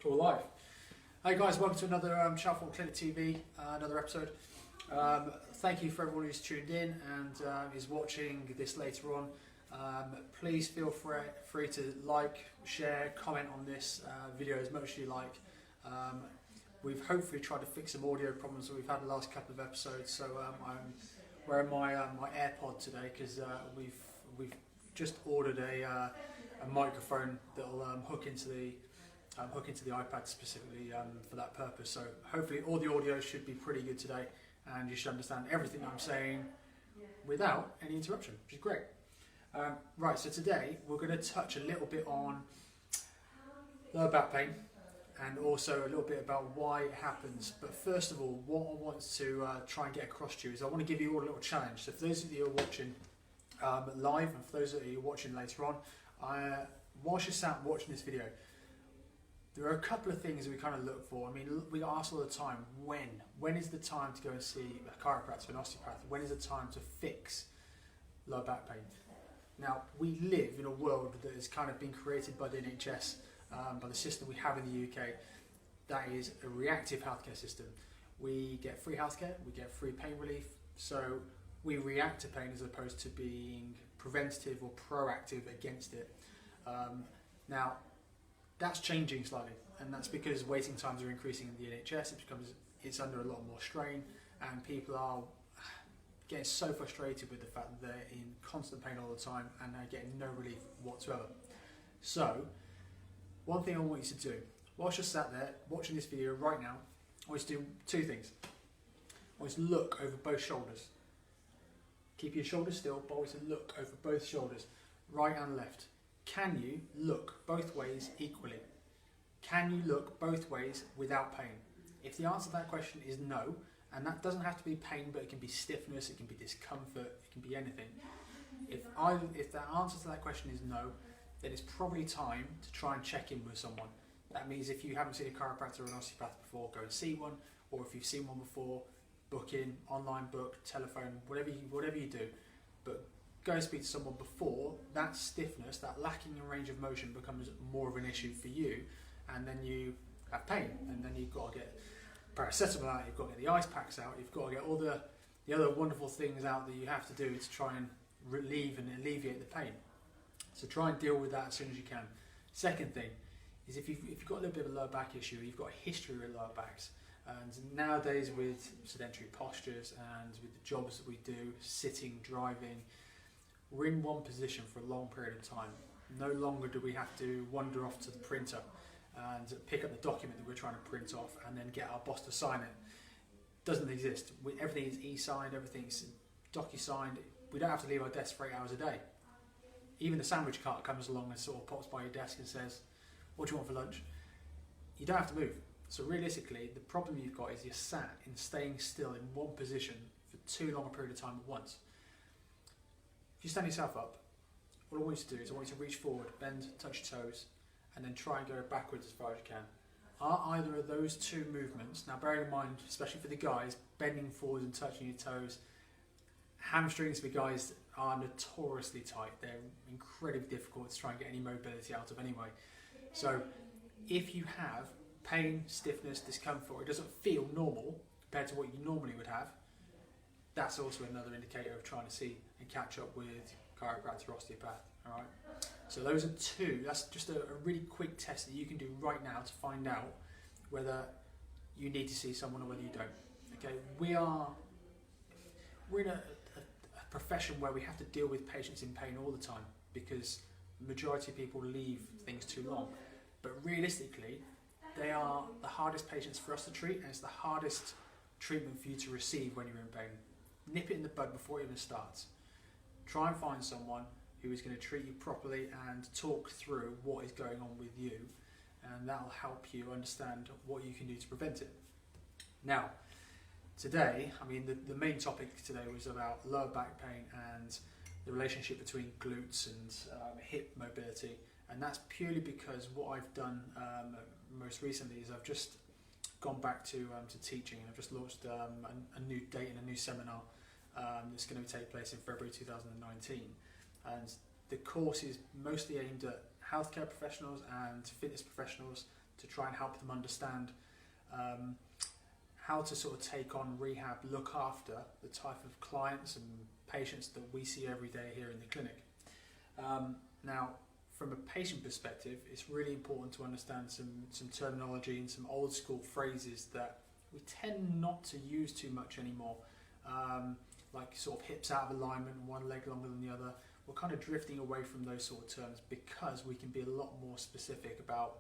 Cool live. Hey guys, welcome to another Chalfont Clinic TV, another episode. Thank you for everyone who's tuned in and is watching this later on. Please feel free to like, share, comment on this video as much as you like. We've hopefully tried to fix some audio problems that we've had the last couple of episodes. So I'm wearing my AirPod today because we've just ordered a microphone that'll hook into the iPad specifically for that purpose. So hopefully all the audio should be pretty good today, and you should understand everything I'm saying without any interruption, which is great. Right, so today we're going to touch a little bit on lower back pain and also a little bit about why it happens. But first of all, what I want to try and get across to you is I want to give you all a little challenge. So for those of you who are watching live and for those of you who are watching later on, whilst you're sat watching this video, there are a couple of things we kind of look for. I mean, we ask all the time, when is the time to go and see a chiropractor, an osteopath? When is the time to fix lower back pain? Now, we live in a world that has kind of been created by the NHS, by the system we have in the UK. That is a reactive healthcare system. We get free healthcare, we get free pain relief, so we react to pain as opposed to being preventative or proactive against it. Now, that's changing slightly, and that's because waiting times are increasing in the NHS. It's under a lot more strain, and people are getting so frustrated with the fact that they're in constant pain all the time and they're getting no relief whatsoever. So, one thing I want you to do, whilst you're sat there watching this video right now, I want you to do two things. I want you to look over both shoulders. Keep your shoulders still, but I want you to look over both shoulders, right and left. Can you look both ways equally? Can you look both ways without pain? If the answer to that question is no, and that doesn't have to be pain, but it can be stiffness, it can be discomfort, it can be anything. If the answer to that question is no, then it's probably time to try and check in with someone. That means if you haven't seen a chiropractor or an osteopath before, go and see one, or if you've seen one before, book in, online book, telephone, whatever you do. But go and speak to someone before that stiffness, that lacking in range of motion becomes more of an issue for you, and then you have pain, and then you've got to get paracetamol out, you've got to get the ice packs out, you've got to get all the other wonderful things out that you have to do to try and relieve and alleviate the pain. So try and deal with that as soon as you can. Second thing is if you've got a little bit of a lower back issue, you've got a history with lower backs, and nowadays with sedentary postures and with the jobs that we do, sitting, driving, we're in one position for a long period of time. No longer do we have to wander off to the printer and pick up the document that we're trying to print off and then get our boss to sign it. Doesn't exist. Everything is e-signed, everything's docu-signed. We don't have to leave our desk for 8 hours a day. Even the sandwich cart comes along and sort of pops by your desk and says, what do you want for lunch? You don't have to move. So realistically, the problem you've got is you're sat in staying still in one position for too long a period of time at once. If you stand yourself up, what I want you to do is I want you to reach forward, bend, touch your toes, and then try and go backwards as far as you can. Are either of those two movements, now bearing in mind, especially for the guys, bending forward and touching your toes, hamstrings for guys are notoriously tight. They're incredibly difficult to try and get any mobility out of anyway. So if you have pain, stiffness, discomfort, or it doesn't feel normal compared to what you normally would have, that's also another indicator of trying to see and catch up with chiropractor or osteopath. Alright, so those are two. That's just a really quick test that you can do right now to find out whether you need to see someone or whether you don't. Okay, we're in a profession where we have to deal with patients in pain all the time because the majority of people leave things too long. But realistically, they are the hardest patients for us to treat, and it's the hardest treatment for you to receive when you're in pain. Nip it in the bud before it even starts. Try and find someone who is going to treat you properly and talk through what is going on with you, and that will help you understand what you can do to prevent it. Now, today, I mean, the main topic today was about lower back pain and the relationship between glutes and hip mobility, and that's purely because what I've done most recently is I've just gone back to teaching. I've just launched a new date and a new seminar that's going to take place in February 2019, and the course is mostly aimed at healthcare professionals and fitness professionals to try and help them understand how to sort of take on rehab, look after the type of clients and patients that we see every day here in the clinic. Now, from a patient perspective, it's really important to understand some terminology and some old school phrases that we tend not to use too much anymore, like sort of hips out of alignment, one leg longer than the other. We're kind of drifting away from those sort of terms because we can be a lot more specific about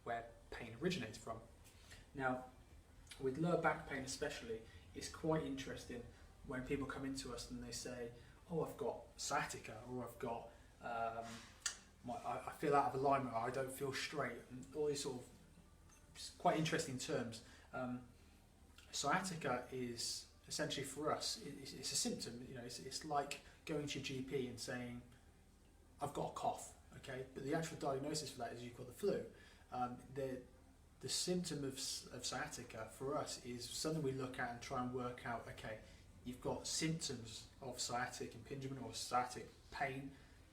where pain originates from. Now, with lower back pain especially, it's quite interesting when people come into us and they say, oh, I've got sciatica, or I've got I feel out of alignment, or I don't feel straight, and all these sort of quite interesting terms. Sciatica is essentially for us, it's a symptom. You know, it's like going to your GP and saying, I've got a cough, okay? But the actual diagnosis for that is you've got the flu. The symptom of sciatica for us is something we look at and try and work out, okay, you've got symptoms of sciatic impingement or sciatic pain,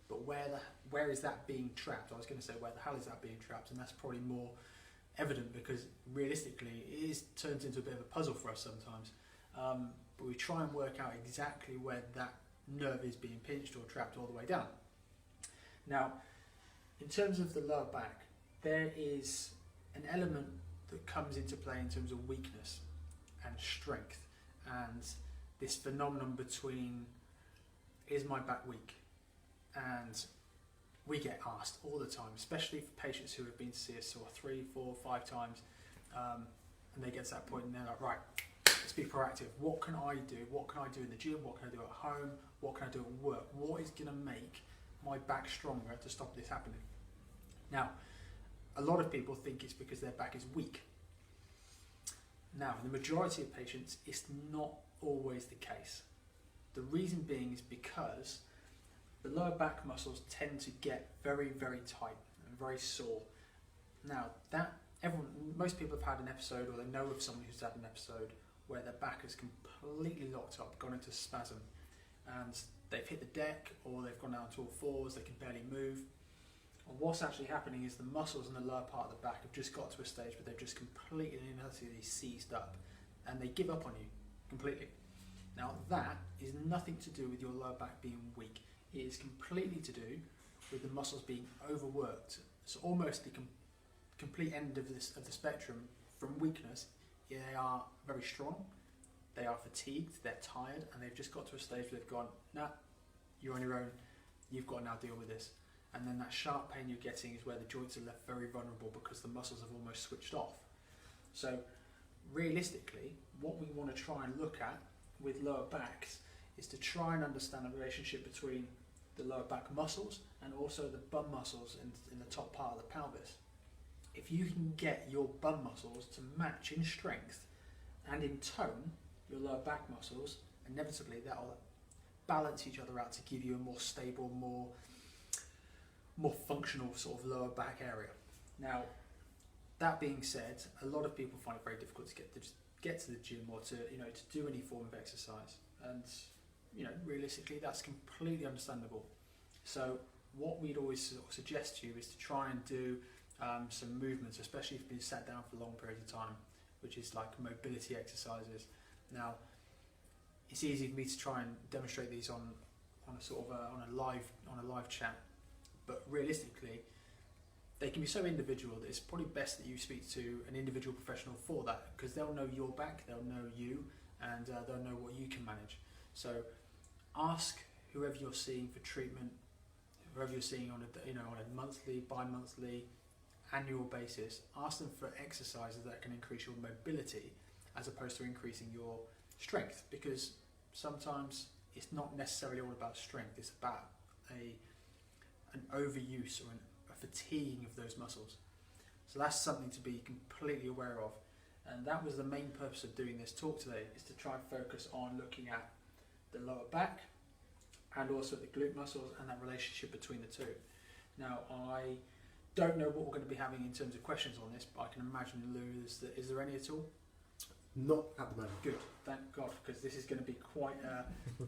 but where is that being trapped? I was going to say, where the hell is that being trapped? And that's probably more evident because realistically it turns into a bit of a puzzle for us sometimes. But we try and work out exactly where that nerve is being pinched or trapped all the way down. Now, in terms of the lower back, there is an element that comes into play in terms of weakness and strength, and this phenomenon between, is my back weak? And we get asked all the time, especially for patients who have been to see us sort of 3, 4, 5 times, and they get to that point and they're like, right, let's be proactive. What can I do? What can I do in the gym? What can I do at home? What can I do at work? What is going to make my back stronger to stop this happening? Now, a lot of people think it's because their back is weak. Now, in the majority of patients, it's not always the case. The reason being is because the lower back muscles tend to get very, very tight and very sore. Now, most people have had an episode, or they know of someone who's had an episode where their back is completely locked up, gone into spasm, and they've hit the deck or they've gone down to all fours, they can barely move. And what's actually happening is the muscles in the lower part of the back have just got to a stage where they've just completely and utterly seized up and they give up on you completely. Now, that is nothing to do with your lower back being weak. It is completely to do with the muscles being overworked. So almost the complete end of the spectrum from weakness. They are very strong, they are fatigued, they're tired, and they've just got to a stage where they've gone, nah, you're on your own, you've got to now deal with this. And then that sharp pain you're getting is where the joints are left very vulnerable because the muscles have almost switched off. So realistically, what we want to try and look at with lower backs is to try and understand the relationship between the lower back muscles and also the bum muscles in the top part of the pelvis. If you can get your bum muscles to match in strength and in tone your lower back muscles, inevitably that'll balance each other out to give you a more stable, more functional sort of lower back area. Now, that being said, a lot of people find it very difficult to get to the gym or to do any form of exercise, and realistically that's completely understandable. So what we'd always sort of suggest to you is to try and do some movements, especially if you've been sat down for long periods of time, which is like mobility exercises. Now, it's easy for me to try and demonstrate these on a sort of on a live chat, but realistically, they can be so individual that it's probably best that you speak to an individual professional for that, because they'll know your back, they'll know you, and they'll know what you can manage. So ask whoever you're seeing for treatment, whoever you're seeing on a monthly, bi-monthly, annual basis, ask them for exercises that can increase your mobility as opposed to increasing your strength, because sometimes it's not necessarily all about strength, it's about an overuse or a fatiguing of those muscles. So that's something to be completely aware of, and that was the main purpose of doing this talk today, is to try and focus on looking at the lower back and also the glute muscles and that relationship between the two. Now, I don't know what we're going to be having in terms of questions on this, but I can imagine, Lou, is there any at all? Not at the moment. Good, thank God, because this is going to be quite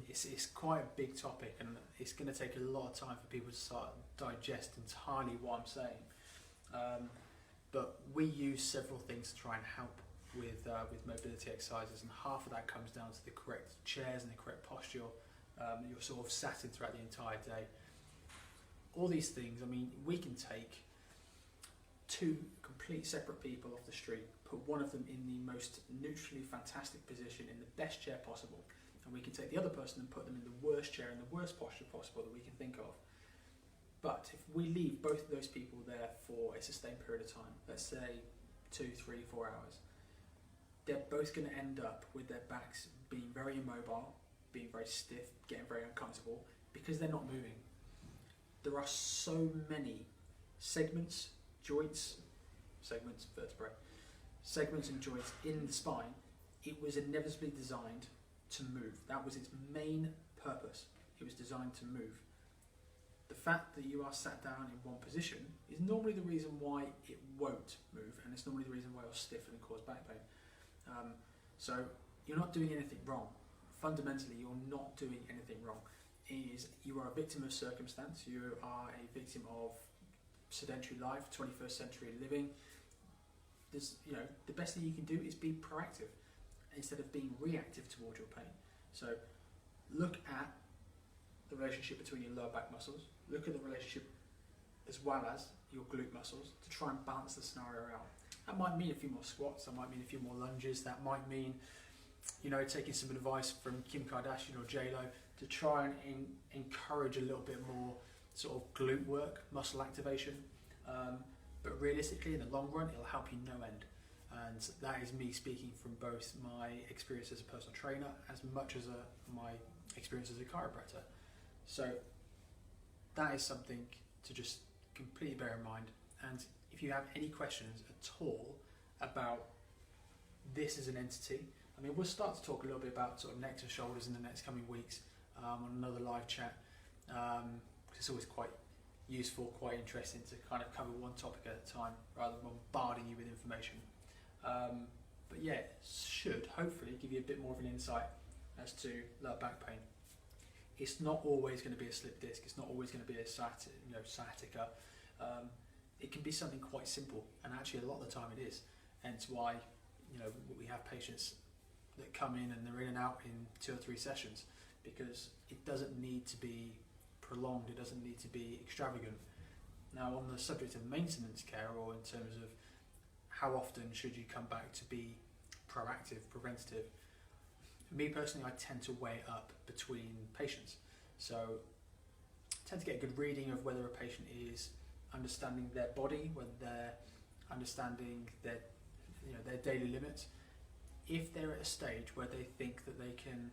it's quite a big topic, and it's going to take a lot of time for people to start digest entirely what I'm saying. but we use several things to try and help with mobility exercises, and half of that comes down to the correct chairs and the correct posture you're sort of sat in throughout the entire day. All these things, I mean, we can take two complete separate people off the street, put one of them in the most neutrally fantastic position in the best chair possible, and we can take the other person and put them in the worst chair in the worst posture possible that we can think of. But if we leave both of those people there for a sustained period of time, let's say 2, 3, 4 hours, they're both going to end up with their backs being very immobile, being very stiff, getting very uncomfortable, because they're not moving. There are so many segments, joints, segments, vertebrae, segments and joints in the spine. It was inevitably designed to move. That was its main purpose. It was designed to move. The fact that you are sat down in one position is normally the reason why it won't move, and it's normally the reason why you're stiff and cause back pain. So you're not doing anything wrong. Fundamentally, you're not doing anything wrong. You are a victim of circumstance. You are a victim of sedentary life, 21st century living. The best thing you can do is be proactive instead of being reactive towards your pain. So look at the relationship between your lower back muscles. Look at the relationship as well as your glute muscles to try and balance the scenario out. That might mean a few more squats, that might mean a few more lunges, that might mean taking some advice from Kim Kardashian or J-Lo to try and encourage a little bit more sort of glute work, muscle activation. But realistically, in the long run, it'll help you no end. And that is me speaking from both my experience as a personal trainer as much as my experience as a chiropractor. So that is something to just completely bear in mind. And if you have any questions at all about this as an entity, I mean, we'll start to talk a little bit about sort of necks and shoulders in the next coming weeks on another live chat. Because it's always quite useful, quite interesting to kind of cover one topic at a time rather than bombarding you with information. But yeah, it should hopefully give you a bit more of an insight as to lower back pain. It's not always going to be a slip disc. It's not always going to be a sciatica. It can be something quite simple, and actually a lot of the time it is. Hence why we have patients that come in and they're in and out in 2 or 3 sessions, because it doesn't need to be prolonged. It doesn't need to be extravagant. Now, on the subject of maintenance care, or in terms of how often should you come back to be proactive, preventative, me personally, I tend to weigh it up between patients. So I tend to get a good reading of whether a patient is understanding their body, whether they're understanding their daily limits. If they're at a stage where they think that they can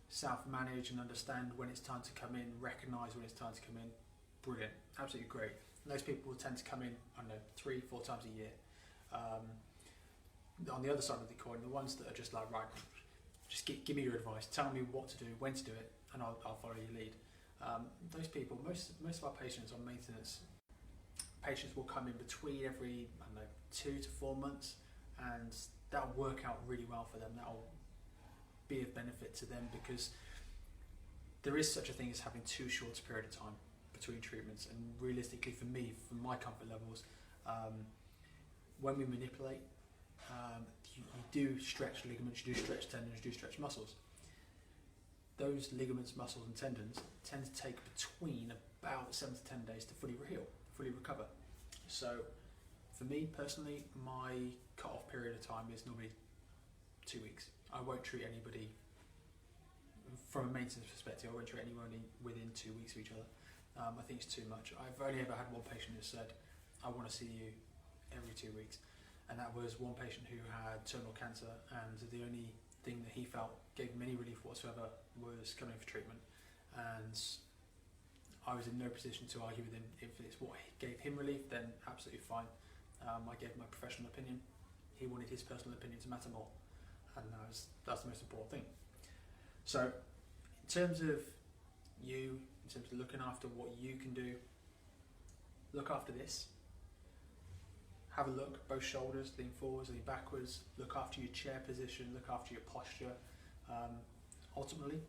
self-manage and understand when it's time to come in, recognise when it's time to come in, brilliant, absolutely great. And those people will tend to come in, 3-4 times a year. On the other side of the coin, the ones that are just like, right, just give me your advice, tell me what to do, when to do it, and I'll follow your lead. Those people, most of our patients on maintenance, patients will come in between every 2 to 4 months, and that'll work out really well for them. That'll be of benefit to them, because there is such a thing as having too short a period of time between treatments. And realistically, for me, from my comfort levels, when we manipulate, you do stretch ligaments, you do stretch tendons, you do stretch muscles. Those ligaments, muscles and tendons tend to take between about 7 to 10 days to fully heal, fully recover. So for me personally, my cut-off period of time is normally 2 weeks. I won't treat anybody, from a maintenance perspective, I won't treat anyone within 2 weeks of each other. I think it's too much. I've only ever had one patient who said, I want to see you every 2 weeks. And that was one patient who had terminal cancer, and the only thing that he felt gave him any relief whatsoever was coming for treatment. And I was in no position to argue with him. If it's what gave him relief, then absolutely fine. I gave my professional opinion. He wanted his personal opinion to matter more, and that's the most important thing. So in terms of you, in terms of looking after what you can do, look after this. Have a look, both shoulders, lean forwards, lean backwards, look after your chair position, look after your posture. Ultimately,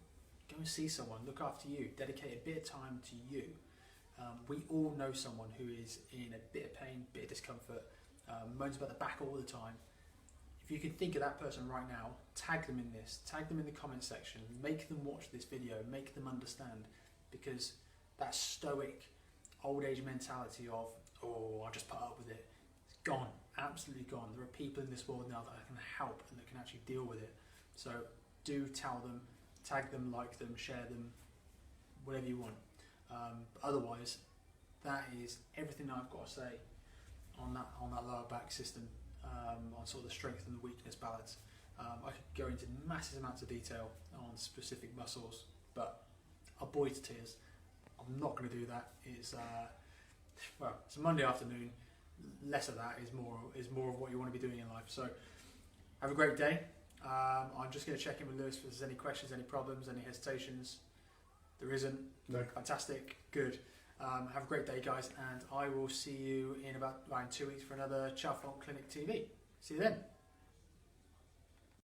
go and see someone, look after you, dedicate a bit of time to you. We all know someone who is in a bit of pain, bit of discomfort, moans about the back all the time. If you can think of that person right now, tag them in this, tag them in the comment section, make them watch this video, make them understand, because that stoic old age mentality of, oh, I'll just put up with it, it's gone, absolutely gone. There are people in this world now that can help and that can actually deal with it. So do tell them, tag them, like them, share them, whatever you want. Otherwise, that is everything I've got to say on that lower back system, on sort of the strength and the weakness balance. I could go into massive amounts of detail on specific muscles, but I'll bore you to tears. I'm not going to do that. It's it's a Monday afternoon. Less of that is more of what you want to be doing in life. So have a great day. I'm just going to check in with Lewis if there's any questions, any problems, any hesitations. There isn't. No. Fantastic. Good. Have a great day, guys, and I will see you in about 2 weeks for another Chalfont Clinic TV. See you then.